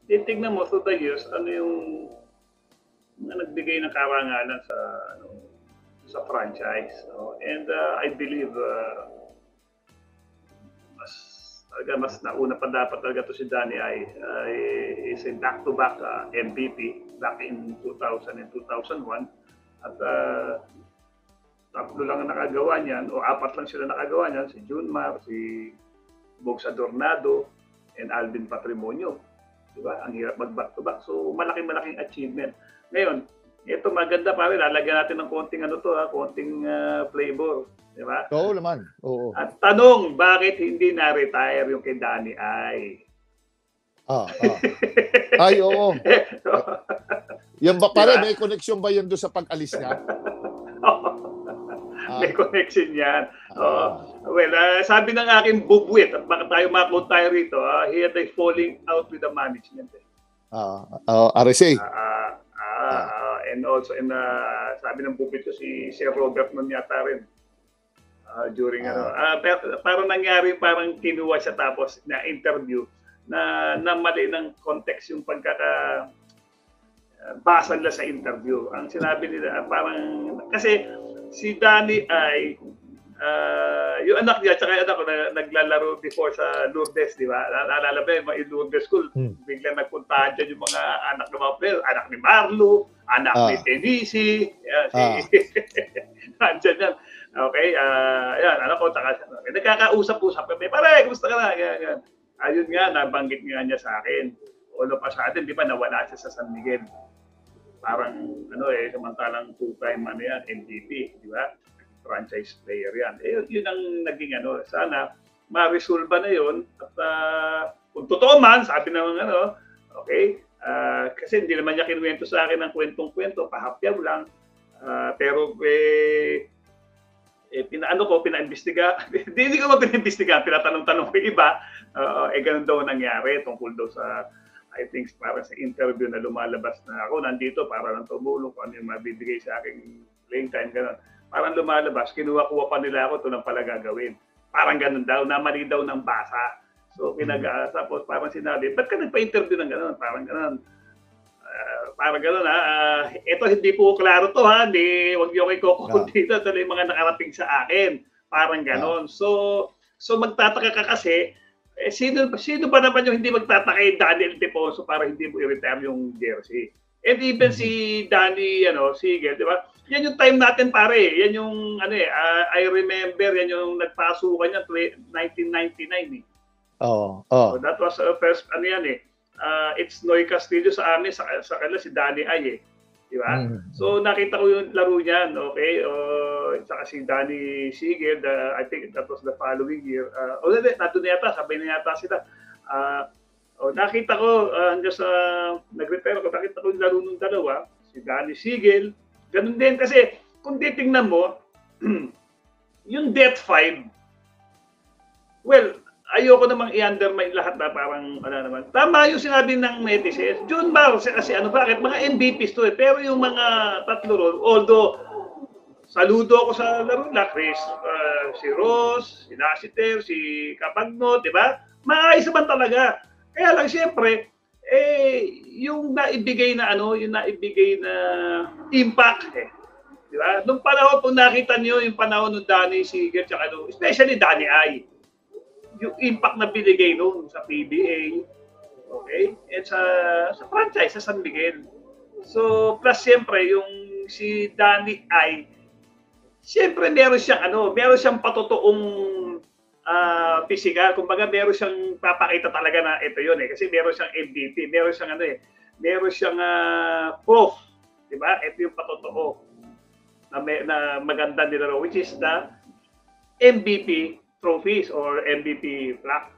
titignan mo through the years, ano yung nagbigay ng karangalan sa ano, sa franchise. No? And I believe mas mas nauna pa dapat talaga to si Danny ay is a back-to-back MVP back in 2000 and 2001 at tatlo lang ang nakagawa niyan o apat lang sila nakagawa niyan, si Junmar, si Bogs Adornado, and Alvin Patrimonio. Diba? Ang hirap mag-back-to-back. So, malaking achievement. Ngayon, ito maganda pa rin. Lalagyan natin ng konting ano to, konting flavor. Diba? Oo naman. Oo. At tanong, bakit hindi na-retire yung kay Danny Ay? Ay, oo. Yan ba pare, may connection ba yan doon sa pag-alis niya? May connection yan. Well, sabi ng aking bubwit, at baka tayo makot tayo rito, he had a falling out with the management. RSA. And also, sabi ng bubwit ko si Sir Robert nun yata rin. During parang nangyari, parang kinuha siya tapos na interview na mali ng context yung basa nila sa interview. Ang sinabi nila parang kasi si Danny ay yung anak niya tsaka yung anak ko na naglalaro before sa Lourdes, di ba? Naalala ba yung Lourdes School? Biglang nagpuntahan dyan yung mga anak ng mga player. Anak ni Marlo, anak ni Tenisi, andyan yan. Okay, yan, anak ko, nagkakausap-usap kami. Pare, kumusta ka na? Yan. Ayun nga, nabanggit nga niya sa akin. Ulo pa sa atin, di ba, nawala siya sa San Miguel. Parang, samantalang two-time, MVP, di ba? Franchise player yan. Yun ang naging, sana, ma-resolve na yun. At kung totoo man, sabi naman, okay, kasi hindi naman niya kinuwento sa akin ng kwentong-kwento, pahapyaw lang. Pero, pinaimbestiga. Hindi ko pinaimbestiga, pinatanong-tanong ko iba. Ganun daw nangyari tungkol daw sa, I think, para sa interview na lumalabas na ako nandito para lang tumulong kung ano yung mabibigay sa aking playing time, ganun. Parang lumalabas, kinuha-kuha pa nila ako, ito lang pala gagawin. Parang ganun daw, namali daw ng basa. So, tapos parang sinabi, ba't ka nagpa-interview ng ganun? Parang ganun. Parang gano'n ito hindi po klaro to wag niyo kayo kukuha dito, ito yung mga nakarating sa akin, parang gano'n. So magtataka ka kasi, sino ba naman yung hindi magtataka kay Daniel Deposo para hindi mo i-retire yung jersey? And even si Danny Sigel, di ba? Yan yung time natin pare, yan yung I remember, yan yung nagpasukan niya 1999 So that was first it's Noy Castillo sa amin, sa kanila si Danny Ay di ba? So nakita ko yung laro niyan, okay? Saka si Danny Sigel, I think that was the following year. Nandun na yata, sabay na yata sila. Nakita ko, hanggang sa nag-retire ko, nakita ko yung laro ng dalawa, si Danny Sigel. Ganun din kasi, kung titingnan mo, yung Death 5, well, ayoko namang i-undermine lahat na parang naman. Tama yung sinabi ng netizens. Junmar kasi bakit? Mga MVPs to Pero yung mga tatlo ron, although saludo ako sa laro na Chris, si Ross, si Lassiter, si Capagno, di ba? Maayos naman talaga. Kaya lang siyempre, yung naibigay na impact di ba? Nung panahon kung nakita niyo yung panahon ng Danny Sigel tsaka especially Danny Ay, yung impact na binigay noon sa PBA, okay? At sa franchise, sa San Miguel. So, plus siyempre, yung si Danny Ay, siyempre meron siyang patotoong physical. Kumbaga, meron siyang papakita talaga na ito yun Kasi meron siyang MVP, meron siyang proof. Diba? Ito yung patotoo na maganda nila which is the MVP trophies or MVP plaque.